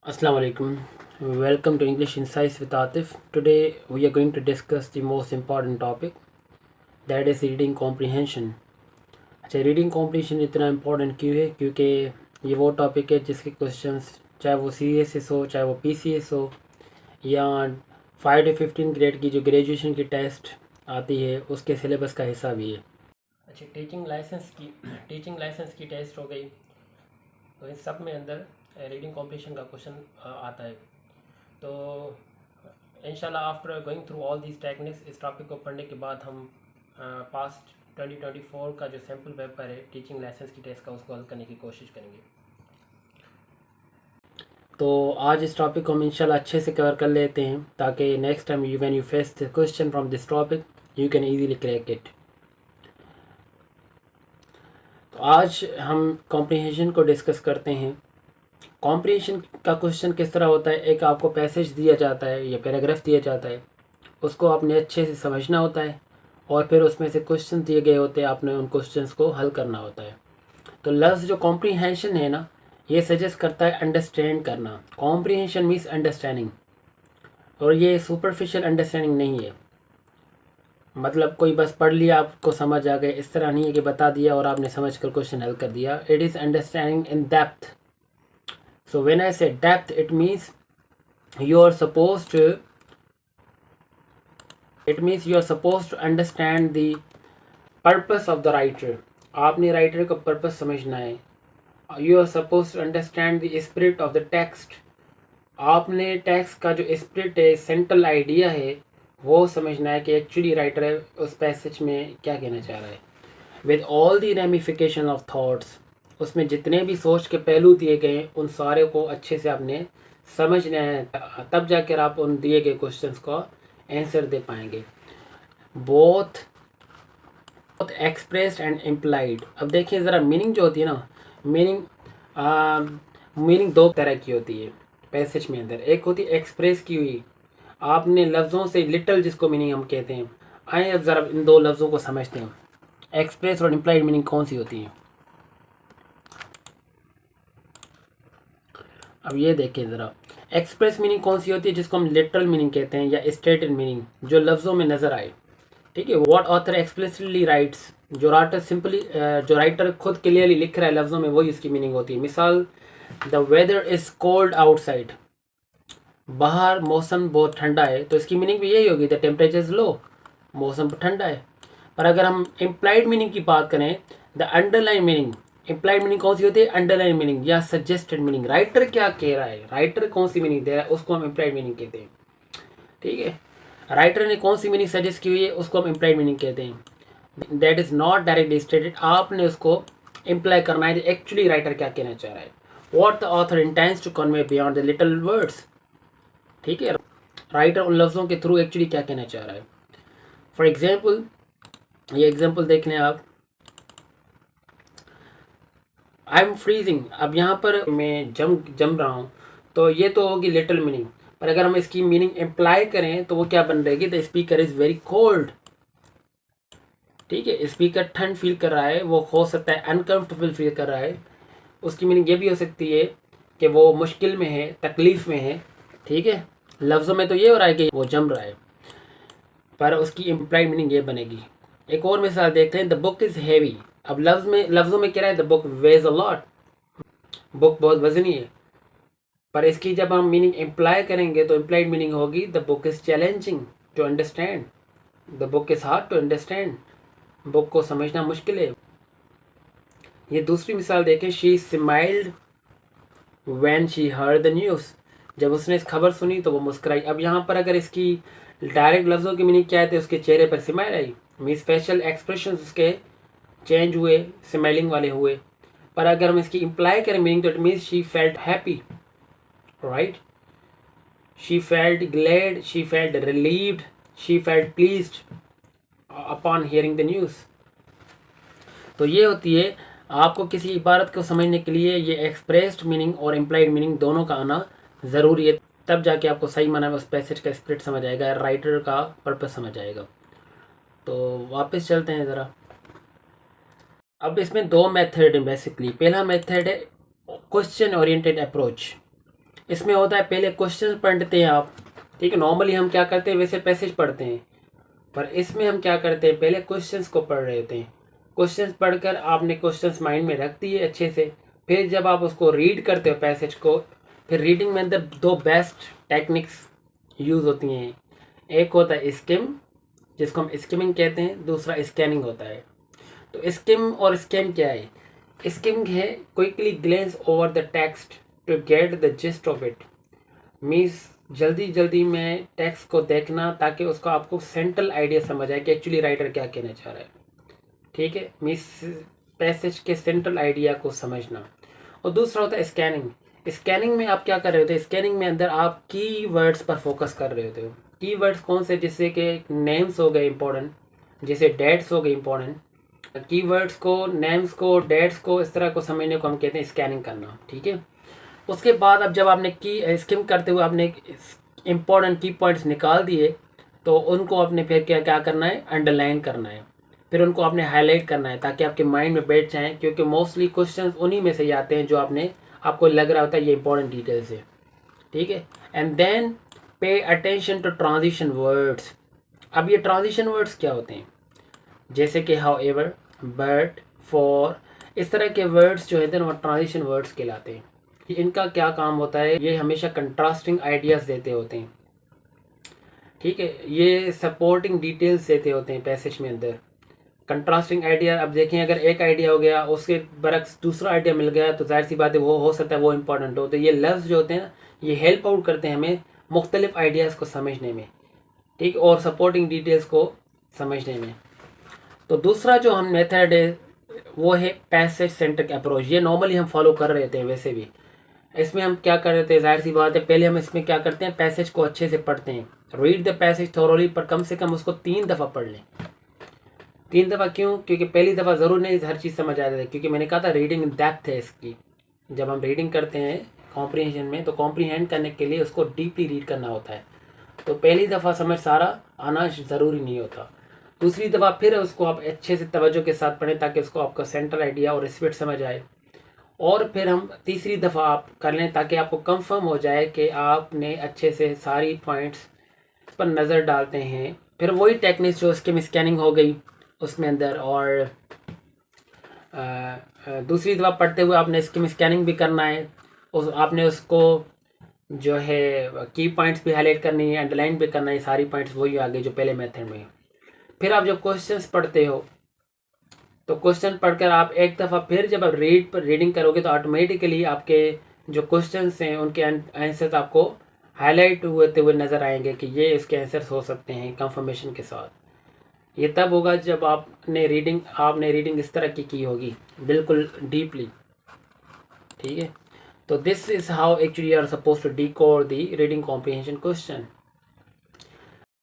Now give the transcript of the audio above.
Assalamu alaikum. Welcome to English Insights with Atif. Today we are going to discuss the most important topic, that is reading comprehension. अच्छा, reading comprehension इतना important क्यों है? क्योंकि ये वो topic है जिसके क्वेश्चंस चाहे वो CSS हो, चाहे वो PCS हो, या 5 to 15 ग्रेड की जो ग्रेजुएशन की टेस्ट आती है उसके सिलेबस का हिस्सा भी है। अच्छा, टीचिंग लाइसेंस की टेस्ट हो गई, तो इस सब में अंदर रीडिंग कॉम्प्रिहेंशन का क्वेश्चन आता है। तो इंशाल्लाह after going through all these techniques, इस टॉपिक को पढ़ने के बाद हम पास्ट 2024 का जो सैम्पल पेपर है टीचिंग लाइसेंस की टेस्ट का, उसको हल करने की कोशिश करेंगे। तो आज इस टॉपिक को हम इंशाल्लाह अच्छे से कवर कर लेते हैं, ताकि next time when you face the question from this topic you can easily crack it. तो आज हम कॉम्प्रिहेंशन को डिस्कस करते हैं। कॉम्प्रिहेंशन का क्वेश्चन किस तरह होता है? एक आपको पैसेज दिया जाता है या पैराग्राफ दिया जाता है, उसको आपने अच्छे से समझना होता है, और फिर उसमें से क्वेश्चन दिए गए होते हैं, आपने उन क्वेश्चंस को हल करना होता है। तो लफ्ज़ जो कॉम्प्रिहेंशन है ना, ये सजेस्ट करता है अंडरस्टैंड करना। कॉम्प्रिहेंशन मीन्स अंडरस्टैंडिंग, और ये सुपरफिशियल अंडरस्टैंडिंग नहीं है। मतलब कोई बस पढ़ लिया आपको समझ आ गए, इस तरह नहीं है कि बता दिया और आपने समझ कर क्वेश्चन हल कर दिया। It is understanding in depth. So when I say depth, it means you are supposed to understand the purpose of the writer. आपने राइटर का पर्पस समझना है। You are supposed to understand the spirit of the text. आपने text का जो spirit है, central idea है, वो समझना है कि एक्चुअली राइटर उस पैसेज में क्या कहना चाह रहा है। With all the ramification of thoughts, उसमें जितने भी सोच के पहलू दिए गए हैं उन सारे को अच्छे से आपने समझना है, तब जाकर आप उन दिए गए क्वेश्चंस का आंसर दे पाएंगे। Both expressed and implied. अब देखिए ज़रा, मीनिंग जो होती है ना, मीनिंग दो तरह की होती है पैसेज में अंदर। एक होती है एक्सप्रेस की हुई, आपने लफ्ज़ों से लिटल, जिसको मीनिंग हम कहते हैं। आइए अब ज़रा इन दो लफ्ज़ों को समझते हैं, एक्सप्रेस और इम्प्लाइड मीनिंग कौन सी होती है। अब ये देखिए ज़रा, एक्सप्रेस मीनिंग कौन सी होती है, जिसको हम लिटरल मीनिंग कहते हैं, या स्टेटेड मीनिंग, जो लफ्ज़ों में नज़र आए। ठीक है, व्हाट ऑथर एक्सप्लिसिटली राइट्स, जो राइटर खुद क्लियरली लिख रहा है लफ्ज़ों में, वही उसकी मीनिंग होती है। मिसाल, the weather is cold outside, बाहर मौसम बहुत ठंडा है, तो इसकी मीनिंग भी यही होगी, द टेम्परेचर इज़ लो, मौसम ठंडा है। पर अगर हम इम्प्लाइड मीनिंग की बात करें, the underline meaning, implied meaning कौन सी होती है? अंडरलाइन मीनिंग या सजेस्टेड मीनिंग। राइटर क्या कह रहा है, राइटर कौन सी मीनिंग दे रहा है, उसको हम इम्प्लाइड मीनिंग कहते हैं। ठीक है, राइटर ने कौन सी मीनिंग सजेस्ट की हुई है, उसको हम इम्प्लाइड मीनिंग कहते हैं। That is not directly stated, आपने उसको इम्प्लाई करना है एक्चुअली राइटर क्या कहना चाह रहा है। What the author intends to convey beyond the little words. ठीक है, राइटर उन लफ्ज़ों के थ्रू एक्चुअली क्या कहना चाह रहा है। फॉर एग्जाम्पल, ये एग्जाम्पल देख लें आप, आई एम फ्रीजिंग, अब यहाँ पर मैं जम रहा हूँ, तो ये तो होगी लिटिल मीनिंग। पर अगर हम इसकी मीनिंग इम्प्लाई करें तो वो क्या बन रहेगी? The speaker is very cold. ठीक है, स्पीकर ठंड फील कर रहा है, वो हो सकता है अनकम्फर्टेबल फील कर रहा है। उसकी मीनिंग ये भी हो सकती है कि वो मुश्किल में है, तकलीफ़ में है। ठीक है, लफ्ज़ों में तो ये हो रहा है कि वो जम रहा है, पर उसकी इम्प्लाइड मीनिंग ये बनेगी। एक और मिसाल देखते हैं, द बुक इज़ हैवी। अब लफ्ज़ों में क्या है? The book weighs a lot, book बहुत वजनी है। पर इसकी जब हम मीनिंग इम्प्लाई करेंगे तो इम्प्लाइड मीनिंग होगी, the book is challenging to understand, the book is hard to understand, book को समझना मुश्किल है। ये दूसरी मिसाल देखें, she smiled when she heard the news, जब उसने इस खबर सुनी तो वो मुस्कुराई। अब यहाँ पर अगर इसकी डायरेक्ट लफ्ज़ों की मीनिंग क्या है, तो उसके चेहरे पर स्माइल आई, मीन स्पेशल एक्सप्रेशन उसके चेंज हुए, स्माइलिंग वाले हुए। पर अगर हम इसकी इम्प्लाई करें मीनिंग, तो it means she felt happy, right, she felt glad, she felt relieved, she felt pleased upon hearing the news. तो ये होती है, आपको किसी इबारत को समझने के लिए ये एक्सप्रेस्ड मीनिंग और इम्प्लाइड मीनिंग दोनों का आना ज़रूरी है, तब जाके आपको सही माना में उस पैसेज का स्पिरिट समझ आएगा, राइटर का पर्पस समझ आएगा। तो वापस चलते हैं ज़रा। अब इसमें दो मेथड हैं बेसिकली। पहला मेथड है क्वेश्चन ओरिएंटेड अप्रोच, इसमें होता है पहले क्वेश्चन पढ़ते हैं आप, ठीक है, नॉर्मली हम क्या करते हैं वैसे पैसेज पढ़ते हैं, पर इसमें हम क्या करते हैं पहले क्वेश्चंस को पढ़ रहे होते हैं। क्वेश्चंस पढ़कर आपने क्वेश्चंस माइंड में रख दिए अच्छे से, फिर जब आप उसको रीड करते हो पैसेज को, फिर रीडिंग में अंदर दो बेस्ट टेक्निक्स यूज़ होती हैं। एक होता है स्किम, जिसको हम स्किमिंग कहते हैं, दूसरा स्कैनिंग होता है। तो स्किम और स्कैन क्या है? स्किमिंग है quickly glance over the text to get the gist of it, means जल्दी जल्दी में टेक्स्ट को देखना ताकि उसको आपको सेंट्रल आइडिया समझ आए कि एक्चुअली राइटर क्या कहना चाह रहा है, ठीक है, मीन्स पैसेज के सेंट्रल आइडिया को समझना। और दूसरा होता है स्कैनिंग। स्कैनिंग में आप क्या कर रहे होते हैं? स्कैनिंग में अंदर आप की वर्ड्स पर फोकस कर रहे होते हो। की वर्ड्स कौन से? जैसे कि नेम्स हो गए इंपॉर्टेंट, जैसे डेट्स हो गए इंपॉर्टेंट। कीवर्ड्स को, नेम्स को, डेट्स को, इस तरह को समझने को हम कहते हैं स्कैनिंग करना, ठीक है। उसके बाद अब जब आपने की स्किम करते हुए आपने इंपॉर्टेंट की पॉइंट्स निकाल दिए, तो उनको आपने फिर क्या क्या करना है? अंडरलाइन करना है, फिर उनको आपने हाईलाइट करना है ताकि आपके माइंड में बैठ जाएं, क्योंकि मोस्टली क्वेश्चंस उन्हीं में से ही आते हैं जो आपको लग रहा होता है ये इंपॉर्टेंट डिटेल्स है, ठीक है। And then pay attention to transition words. अब ये ट्रांजिशन वर्ड्स क्या होते हैं? जैसे कि हाउ एवर, बट, फॉर, इस तरह के वर्ड्स जो है वो ट्रांजिशन वर्ड्स कहलाते हैं। इनका क्या काम होता है? ये हमेशा कंट्रास्टिंग आइडियाज़ देते होते हैं, ठीक है, ये सपोर्टिंग डिटेल्स देते होते हैं पैसेज में अंदर। कंट्रास्टिंग आइडिया, अब देखें अगर एक आइडिया हो गया उसके बरक्स दूसरा आइडिया मिल गया तो जाहिर सी बात है वो हो सकता है वो इंपॉर्टेंट हो। तो ये लफ्ज़ जो होते हैं ये हेल्प आउट करते हैं हमें मुख्तलिफ आइडियाज़ को समझने में, ठीक, और सपोर्टिंग डिटेल्स को समझने में। तो दूसरा जो हम मेथड है वो है पैसेज सेंट्रिक अप्रोच। ये नॉर्मली हम फॉलो कर रहे थे वैसे भी। इसमें हम क्या कर रहे थे? जाहिर सी बात है पहले हम इसमें क्या करते हैं? पैसेज को अच्छे से पढ़ते हैं, रीड द पैसेज थोरोली, पर कम से कम उसको 3 दफ़ा पढ़ लें। 3 दफ़ा क्यों? क्योंकि पहली दफ़ा ज़रूर नहीं हर चीज़ समझ आ जाती है, क्योंकि मैंने कहा था रीडिंग डेप्थ है इसकी। जब हम रीडिंग करते हैं कॉम्प्रीहेंशन में, तो कॉम्प्रीहेंड करने के लिए उसको डीपली रीड करना होता है। तो पहली दफ़ा समझ सारा आना ज़रूरी नहीं होता। दूसरी दफ़ा फिर उसको आप अच्छे से तवज्जो के साथ पढ़ें ताकि उसको आपका सेंट्रल आइडिया और स्पिरिट समझ आए। और फिर हम तीसरी दफ़ा आप कर लें ताकि आपको कंफर्म हो जाए कि आपने अच्छे से सारी पॉइंट्स पर नज़र डालते हैं। फिर वही टेक्निक्स जो स्किम स्कैनिंग हो गई उसमें अंदर, और दूसरी दफ़ा पढ़ते हुए आपने स्किम स्कैनिंग भी करना है, आपने उसको जो है की पॉइंट्स भी हाईलाइट करनी है, अंडरलाइन भी करना है, सारी पॉइंट्स वही आ गई जो पहले मेथड में। फिर आप जब क्वेश्चंस पढ़ते हो तो क्वेश्चन पढ़कर आप एक दफ़ा फिर जब आप रीडिंग करोगे तो ऑटोमेटिकली आपके जो क्वेश्चंस हैं उनके आंसर्स आपको हाईलाइट होते हुए नज़र आएंगे कि ये इसके आंसर्स हो सकते हैं कंफर्मेशन के साथ। ये तब होगा जब आपने रीडिंग इस तरह की होगी बिल्कुल डीपली, ठीक है। तो this is how actually you are suppose to decode the reading comprehension question.